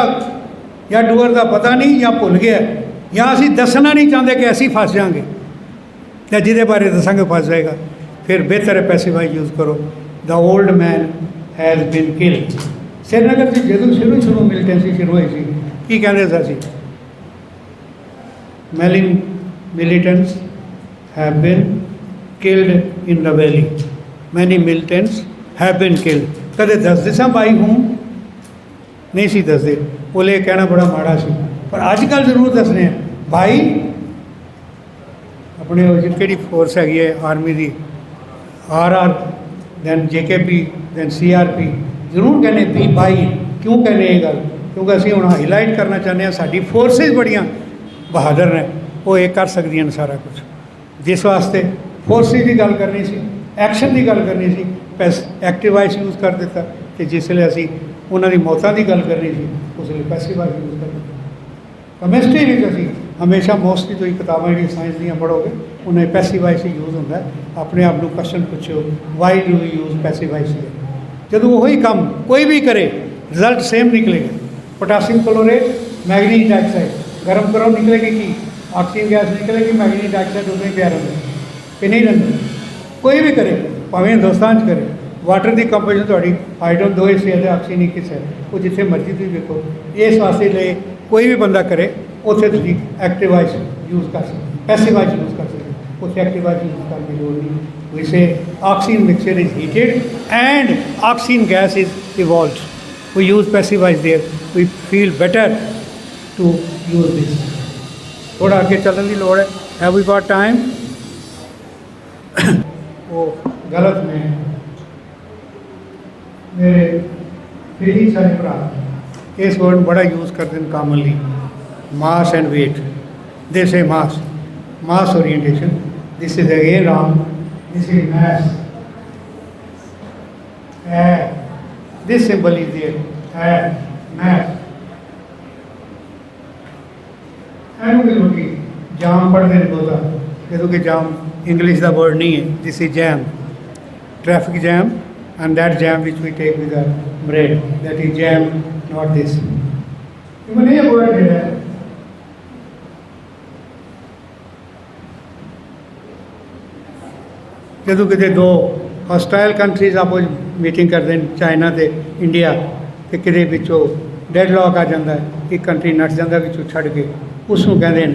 या डूअर का पता नहीं या भुल गया, या असी दसना नहीं चाहते कि असी फस जाएंगे, या जिदे बारे दसांगे फस जाएगा, फिर बेहतर है पैसिवाइज यूज़ करो। The old man has been killed. Srinagar से जो शुरू मिलिटेंसी शुरू हुई थी, की कहते सी, militants have been killed in the valley. Many militants have been killed. कदे दसदे सा भाई हूँ नहीं सी दसदे, बोले कहना बड़ा माड़ा सी, पर अजकल जरूर दसने हैं भाई। अपने जी फोर्स हैगी है आर्मी की, RR then JKP then CRP, जरूर कहने भी भाई। क्यों कहने ये गल? क्योंकि असीं हुण हाईलाइट करना चाहते हैं साडी फोर्सिस बड़ियां बहादुर ने, वो ये कर सकदियां सारा कुछ। जिस वास्ते फोर्सिस की गल करनी सी, एक्शन की गल करनी सी, एक्टिव वाइस यूज़ कर दिता, कि जिसले असी उन्हां दी मौतां दी गल करनी सी, उसले पैसिव वाइस यूज़ कर दिता। कैमिस्ट्री में असी हमेशा मोस्टली तो किताबां जी साइंस दियां पढ़ोगे, उन्हें पैसिव वाइस ही यूज़ होंदा है। अपने आप को क्वेश्चन पूछो, why do you use passive vice? जदों वही काम कोई भी करे, रिजल्ट सेम निकलेगा। पोटासियम क्लोरेट, मैग्नीज डाइऑक्साइड गर्म करो, निकलेगी की ऑक्सीजन गैस निकलेगी, मैग्नीज डाइऑक्साइड उतना ही प्यार होगा कि नहीं रहता। कोई भी करे, भावें हिंदुस्तान च करे, वाटर की कंपोजिशन थोड़ी हाइड्रोजन 2 हिस्से है, ऑक्सीजन 1 हिस्सा है, वो जिथे मर्जी तुम देखो। इस वास्ते ले कोई भी बंदा करे, उत्थे तुसीं एक्टिव वाइस यूज़ कर सकते, पैसिव वाइस यूज़ कर सकते, उत्थे एक्टिव वाइस यूज़ करने की जरूरत नहीं। वैसे oxygen mixture is heated and oxygen gas is evolved, we use passive voice there, we feel better to use this. थोड़ा आगे चलने की लोड़ है। Have we got time? वो गलत में मेरे फिर ही सारे भरा इस वर्ड बड़ा यूज़ करते हैं commonly, mass and weight. They say mass orientation, this is again wrong, this is mass, this symbol is there, mass। एनू लोग जाम पढ़ते हैं बहुता, जो कि जाम इंग्लिश का वर्ड नहीं है, this is jam, traffic jam, and that jam which we take with bread, that is jam, not this. मैंने ये वर्ड है जो कि दो हॉस्टाइल कंट्रीज आपो मीटिंग करते हैं, चाइना तो इंडिया, तो कि डेडलॉक आ जाता है, एक कंट्री नट जाता विचों छड़ के, उसनों कहते हैं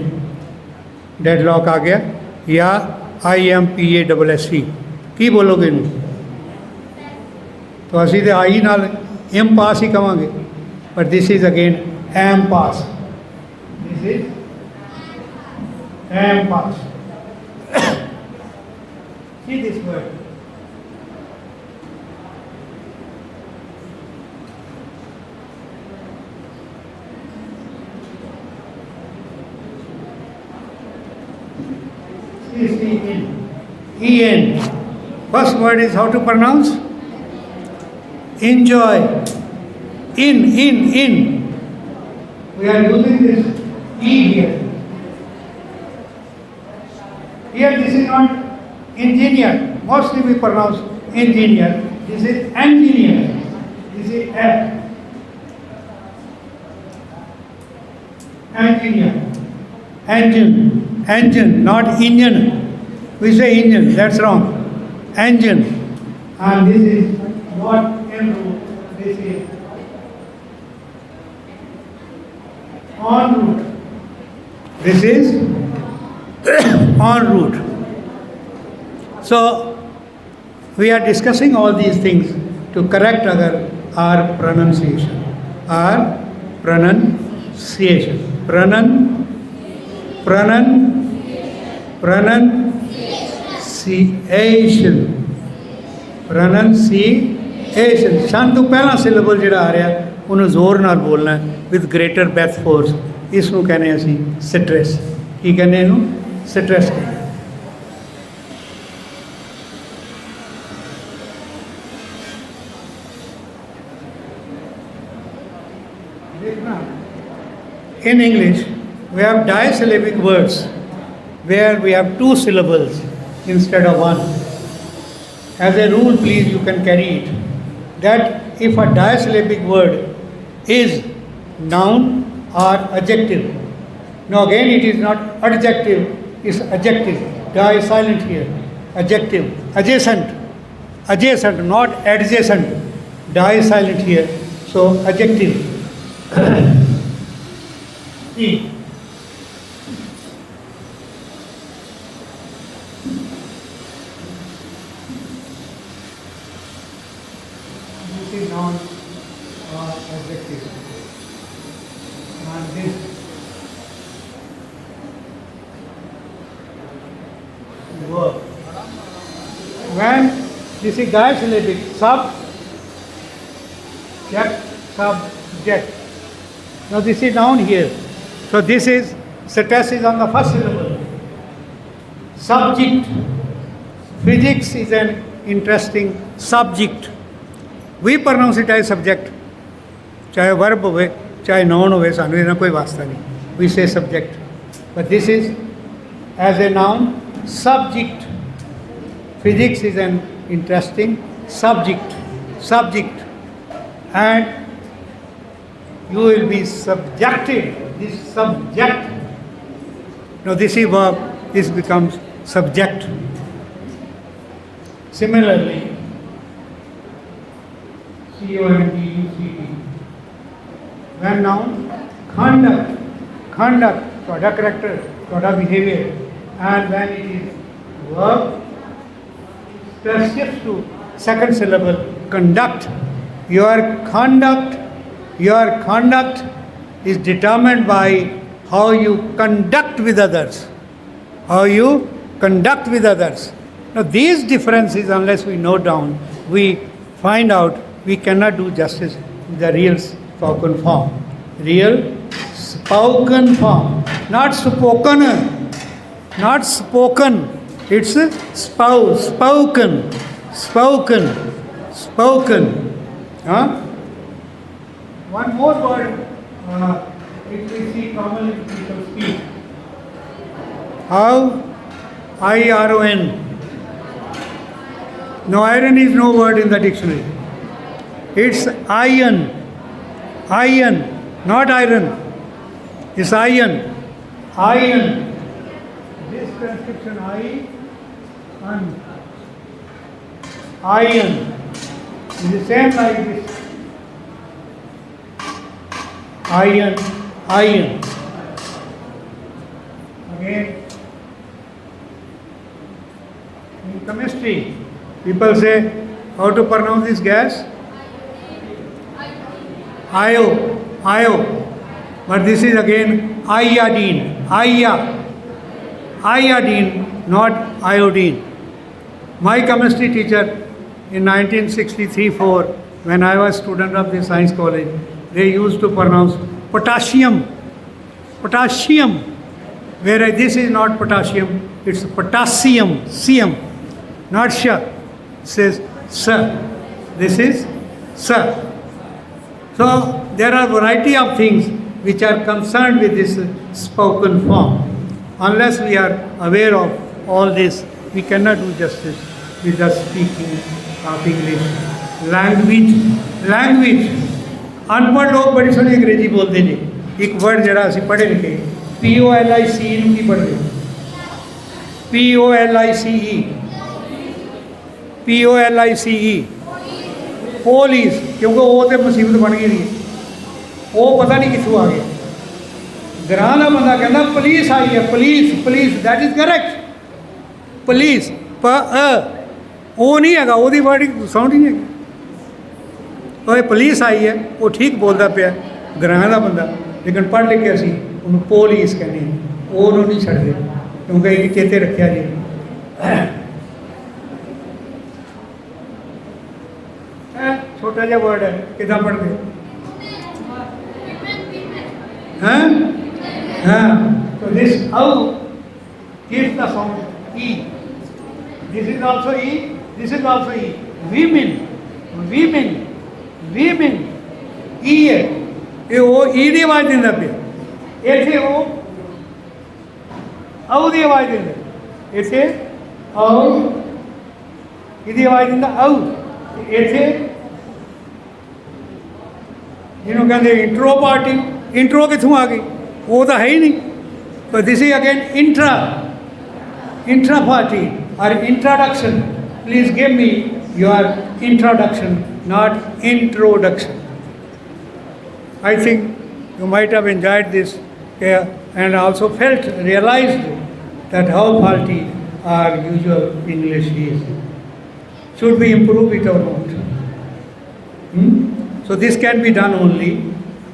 डेडलॉक आ गया, या IMPASSE। की बोलोगे इनू? तो असी तो आई नाल एम पास ही कहांगे, पर this is again impasse, this is impasse. See this word, E-N. First word is how to pronounce? Enjoy. In. We are using this E here. Here this is not engineer. Mostly we pronounce engineer. This is engineer. This is F. Engineer. Engine, not engine. We say engine, that's wrong. Engine. And this is not en route. This is en route. This is en route. So we are discussing all these things to correct our pronunciation. Our pronunciation. Pronunciation. ਸ਼ਨ ਤੋਂ ਪਹਿਲਾ syllable ਜਿਹੜਾ ਆ ਰਿਹਾ ਉਹਨੂੰ ਜ਼ੋਰ ਨਾਲ ਬੋਲਣਾ with greater breath force. ਇਸ ਨੂੰ ਕਹਿੰਦੇ ਅਸੀਂ ਸਟ੍ਰੈਸ। ਕੀ ਕਹਿੰਦੇ ਇਹਨੂੰ? ਸਟ੍ਰੈਸ ਕਹਿੰਦੇ। In English, we have disyllabic words where we have two syllables instead of one. As a rule, please, you can carry it. That if a disyllabic word is noun or adjective. Now again, it is not adjective, it's adjective. Di is silent here. Adjective. Adjacent, not adjacent. Di is silent here. So adjective. E. This is noun or adjective. And this verb. When this is disyllabic, subject. Now this is noun here. So this is stress is on the first syllable. Subject. Physics is an interesting subject. We pronounce it as subject. चाहे verb होवे, चाहे noun होवे, सानू इना कोई वास्ता नहीं. We say subject. But this is as a noun, subject. Physics is an interesting subject. And you will be subjected. This subject. Now this is verb, this becomes subject. Similarly, conduct. When noun, conduct, ਤੁਹਾਡਾ character, ਤੁਹਾਡਾ behavior. And when it is verb, stress shifts to second syllable, conduct. Your conduct is determined by how you conduct with others. Now these differences, unless we note down, we find out we cannot do justice in the real spoken form. Not spoken, it's spoken. One more word which we see commonly people speak. How? I-R-O-N. No, iron is no word in the dictionary. It's iron, not iron. It's iron. This transcription iron is the same like this. Iron. Again, in chemistry, people say, how to pronounce this gas? Io. But this is again iodine. Iodine, not iodine. My chemistry teacher in 1963-4, when I was student of the science college, they used to pronounce potassium, whereas this is not potassium, it's potassium, not sh. It says sir. This is sir. So there are variety of things which are concerned with this spoken form. Unless we are aware of all this, we cannot do justice with the speaking of English. Language. अनपढ़ लोग बड़ी सोहनी अंग्रेजी बोलते हैं. एक word जरा ਅਸੀਂ पढ़े लिखे POLICE ਨੂੰ ਕੀ ਪੜ੍ਹਦੇ POLICE ਪੁਲਿਸ ਕਿਉਂਕਿ ਉਹ ਤੇ ਮੁਸੀਬਤ ਬਣ ਗਈ ਸੀ ਉਹ ਪਤਾ ਨਹੀਂ ਕਿੱਥੋਂ ਆ ਗਿਆ ਗਰਾਂ ਦਾ ਬੰਦਾ ਕਹਿੰਦਾ ਪੁਲਿਸ ਆਈ ਹੈ police that is correct police ਉਹ ਨਹੀਂ ਹੈਗਾ ਉਹਦੀ ਵਰਡ ਸਾਊਂਡ ਹੀ ਨਹੀਂ ਹੈਗੀ ਉਹ ਪੁਲਿਸ ਆਈ ਹੈ ਉਹ ਠੀਕ ਬੋਲਦਾ ਪਿਆ ਗਰਾਂ ਦਾ ਬੰਦਾ ਲੇਕਿਨ ਪੜ੍ਹ ਲਿਖ ਕੇ ਅਸੀਂ ਉਹਨੂੰ ਪੁਲਿਸ ਕਹਿੰਦੇ ਉਹਨੂੰ ਨਹੀਂ ਛੱਡਦੇ ਕਿਉਂਕਿ ਇਹ ਚੇਤੇ ਰੱਖਿਆ ਜੀ छोटा जा वर्ड है कितना पढ़ गए हाँ तो this how gives the sound E. This is also E. This is also E. Women E है ये वो E ਦੀ ਆਵਾਜ਼ ਦਿੰਦਾ ਪਿਆ ਇੱਥੇ ਉਹ ਆਉ ਦੀ ਆਵਾਜ਼ ਦਿੰਦਾ ਇੱਥੇ ਆਉ ਇਹਦੀ ਆਵਾਜ਼ ਦਿੰਦਾ ਆਉ ਇੱਥੇ ਜਿਹਨੂੰ ਕਹਿੰਦੇ ਇੰਟਰੋ ਪਾਰਟੀ ਇੰਟਰੋ ਕਿੱਥੋਂ ਆ ਗਈ ਉਹ ਤਾਂ ਹੈ ਹੀ ਨਹੀਂ ਪਰ this is again intra party ਔਰ introduction please give me your introduction not introduction I think you might have enjoyed this and also realized that how faulty our usual English is. Should we improve it or not? So this can be done only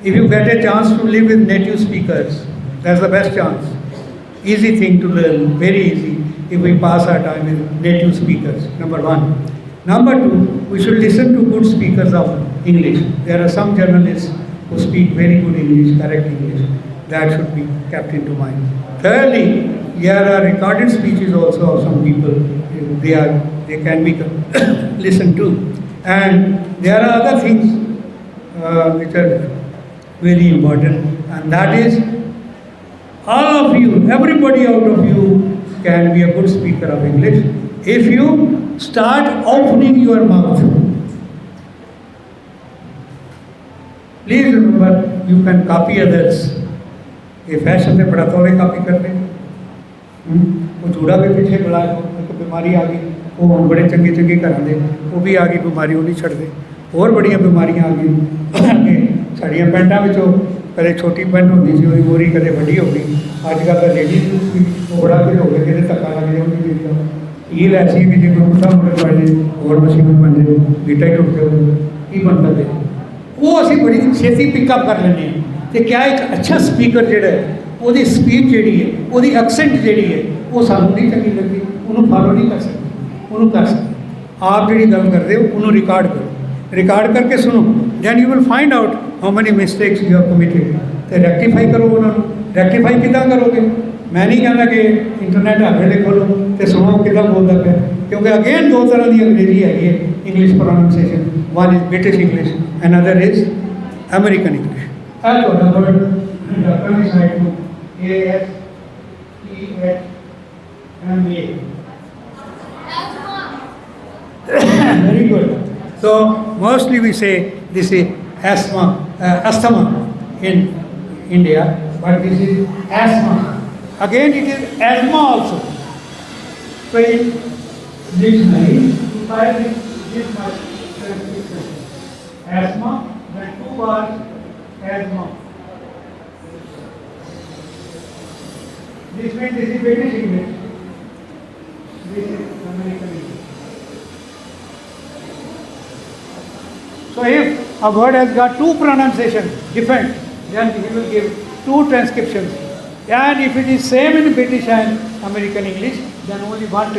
if you get a chance to live with native speakers. That's the best chance. Easy thing to learn, very easy if we pass our time with native speakers, number one. Number two, we should listen to good speakers of English. There are some journalists who speak very good English, correct English. That should be kept into mind. Thirdly, there are recorded speeches also of some people. They can be listened to. And there are other things which are very important, and that is all of you, everybody out of you can be a good speaker of English if you start opening your mouth. Please remember, you can copy others. ये fashion में बड़ा तौले copy करते हैं वो थोड़ा भी पीछे बुला एक बीमारी आ गई वो हम बड़े चंगे चंगे घर दे वो भी आ गई बीमारी वो नहीं छड़ते और बड़िया बीमारियां आ गई साड़ियाँ पैंटा में कदे छोटी पैंट होती सी गोरी कदे वड्डी हो गई अजकल तो लेडीज भी वो बड़ा कुछ हो गया कि धक्का लग जाए हील ऐसी कि जो कोई मुठा मुठे पड़ जाए और मशीन बन जाए गीटा ही टुट जाए की बनता है वो असी बड़ी छेती पिकअप कर लेने तो क्या एक अच्छा स्पीकर जोड़ा है वो स्पीच जी है वो एक्सेंट जी है वो सानू नहीं चंगी लगती उन्होंने फॉलो नहीं कर सकती उन्होंने कर सकते आप जी गल करते हो उन्होंने रिकॉर्ड करके सुनो then you will find out how many mistakes you have committed तो रेक्टिफाई करो उन्होंने रेक्टिफाई कितना करोगे मैं नहीं कहता कि इंटरनेट हर वेले खोलो तो सुनो कि बोलता पे क्योंकि अगेन दो तरह की अंग्रेजी है English pronunciation one is British English another is American English Very good. So mostly we say this is asthma in India, but this is asthma. Again it is asthma also. So in dictionary, you find this much transcription. Asthma, then 2 words, asthma. This means this is British English. This is American English. So if a word has got 2 pronunciations different, then he will give 2 transcriptions. And if it is same in British and American English, then only 1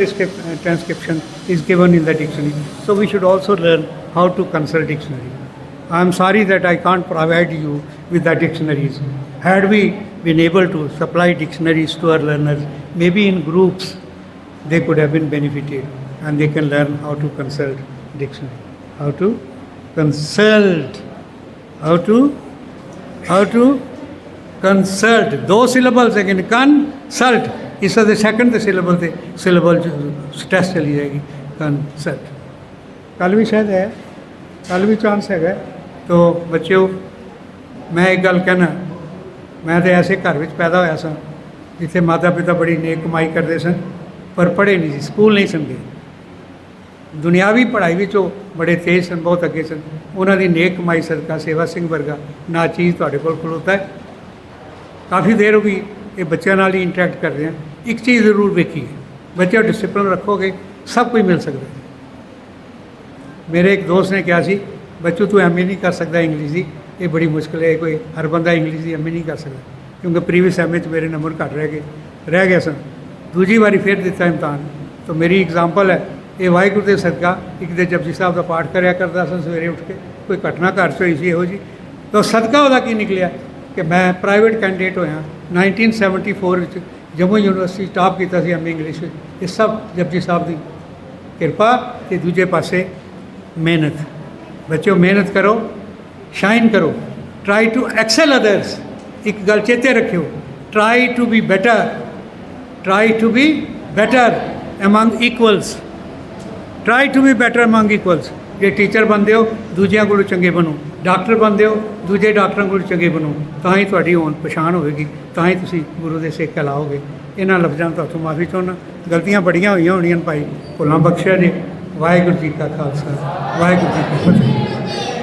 transcription is given in the dictionary. So we should also learn how to consult dictionary. I am sorry that I can't provide you with the dictionaries. Had we been able to supply dictionaries to our learners, maybe in groups, they could have been benefited. and they can learn how to consult dictionary. How to consult. How to consult. 2 syllables again. Consult. ਇਸ ਦੇ second ਦੇ syllable test ਚਲੀ ਜਾਏਗੀ consult. ਕੱਲ੍ਹ ਵੀ ਸ਼ਾਇਦ ਹੈ, ਕੱਲ੍ਹ ਵੀ chance ਹੈਗਾ। ਤੋ ਬੱਚਿਓ ਮੈਂ ਇੱਕ ਗੱਲ ਕਹਿਣਾ, ਮੈਂ ਤਾਂ ਐਸੇ ਘਰ ਵਿੱਚ ਪੈਦਾ ਹੋਇਆ ਸਾਂ ਜਿੱਥੇ ਮਾਤਾ ਪਿਤਾ ਬੜੀ ਨੇਕ ਕਮਾਈ ਕਰਦੇ ਸਨ ਪਰ ਪੜ੍ਹੇ ਨਹੀਂ ਸੀ, ਸਕੂਲ ਨਹੀਂ ਸਨ ਗਏ। ਦੁਨਿਆਵੀ ਪੜ੍ਹਾਈ ਵਿੱਚ ਉਹ ਬੜੇ ਤੇਜ਼ ਸਨ, ਬਹੁਤ ਅੱਗੇ ਸਨ। ਉਹਨਾਂ ਦੀ ਨੇਕ ਕਮਾਈ ਸਦਕਾ ਸੇਵਾ ਸਿੰਘ ਵਰਗਾ ਨਾ ਚੀਜ਼ ਤੁਹਾਡੇ ਕੋਲ ਖਲੋਤਾ ਹੈ। ਕਾਫੀ ਦੇਰ ਹੋ ਗਈ ਇਹ ਬੱਚਿਆਂ ਨਾਲ ਹੀ ਇੰਟਰੈਕਟ ਕਰਦੇ ਹਾਂ। ਇੱਕ ਚੀਜ਼ ਜ਼ਰੂਰ ਵੇਖੀ ਹੈ, ਬੱਚਿਆਂ ਡਿਸਿਪਲਿਨ ਰੱਖੋਗੇ ਸਭ ਕੁਝ ਮਿਲ ਸਕਦਾ। ਮੇਰੇ ਇੱਕ ਦੋਸਤ ਨੇ ਕਿਹਾ ਸੀ, ਬੱਚੋ ਤੂੰ ਐਮ ਏ ਨਹੀਂ ਕਰ ਸਕਦਾ ਇੰਗਲਿਸ਼ ਦੀ, ਇਹ ਬੜੀ ਮੁਸ਼ਕਿਲ ਹੈ, ਕੋਈ ਹਰ ਬੰਦਾ ਇੰਗਲਿਸ਼ ਦੀ ਐਮ ਏ ਨਹੀਂ ਕਰ ਸਕਦਾ। ਕਿਉਂਕਿ ਪ੍ਰੀਵੀਅਸ ਐਮ ਏ 'ਚ ਮੇਰੇ ਨੰਬਰ ਘੱਟ ਰਹਿ ਗਏ ਸਨ। ਦੂਜੀ ਵਾਰੀ ਫਿਰ ਦਿੱਤਾ ਇਮਤਿਹਾਨ। ਤਾਂ ਮੇਰੀ ਐਗਜ਼ਾਮਪਲ ਹੈ, ਇਹ ਵਾਹਿਗੁਰੂ ਦੇ ਸਦਕਾ ਇੱਕ ਦੇ ਜਪਜੀ ਸਾਹਿਬ ਦਾ ਪਾਠ ਕਰਿਆ ਕਰਦਾ ਸੀ ਸਵੇਰੇ ਉੱਠ ਕੇ। ਕੋਈ ਘਟਨਾ ਘਰ 'ਚ ਹੋਈ ਸੀ ਇਹੋ ਜਿਹੀ, ਤਾਂ ਸਦਕਾ ਉਹਦਾ ਕੀ ਨਿਕਲਿਆ ਕਿ ਮੈਂ ਪ੍ਰਾਈਵੇਟ ਕੈਂਡੀਡੇਟ ਹੋਇਆ 1974 ਵਿੱਚ। ਜੰਮੂ ਯੂਨੀਵਰਸਿਟੀ ਟਾਪ ਕੀਤਾ ਸੀ ਐਮ ਏ ਇੰਗਲਿਸ਼ ਵਿੱਚ। ਇਹ ਸਭ ਜਪਜੀ ਸਾਹਿਬ ਦੀ ਕਿਰਪਾ। ਅਤੇ ਦੂਜੇ ਪਾਸੇ ਮਿਹਨਤ। ਬੱਚਿਓ ਮਿਹਨਤ ਕਰੋ, ਸ਼ਾਈਨ ਕਰੋ, ਟਰਾਈ ਟੂ ਐਕਸਲ ਅਦਰਸ। ਇੱਕ ਗੱਲ ਚੇਤੇ ਰੱਖਿਓ, try to be better, try to be better among equals, try to be better among equals. ਜੇ ਟੀਚਰ ਬਣਦੇ ਹੋ ਦੂਜਿਆਂ ਕੋਲੋਂ ਚੰਗੇ ਬਣੋ, ਡਾਕਟਰ ਬਣਦੇ ਹੋ ਦੂਜੇ ਡਾਕਟਰਾਂ ਕੋਲੋਂ ਚੰਗੇ ਬਣੋ, ਤਾਂ ਹੀ ਤੁਹਾਡੀ ਹੋਣ ਪਛਾਣ ਹੋਵੇਗੀ, ਤਾਂ ਹੀ ਤੁਸੀਂ ਗੁਰੂ ਦੇ ਸਿੱਖ ਕਹਿਲਾਓਗੇ। ਇਹਨਾਂ ਲਫ਼ਜ਼ਾਂ ਤੋਂ ਮਾਫੀ ਚਾਹੁੰਦਾ, ਗਲਤੀਆਂ ਬੜੀਆਂ ਹੋਈਆਂ ਹੋਣੀਆਂ ਭਾਈ, ਭੁੱਲਾਂ ਬਖਸ਼ਿਆ ਜੀ। ਵਾਹਿਗੁਰੂ ਜੀ ਕਾ ਖਾਲਸਾ, ਵਾਹਿਗੁਰੂ ਜੀ ਕੀ ਫਤਿਹ।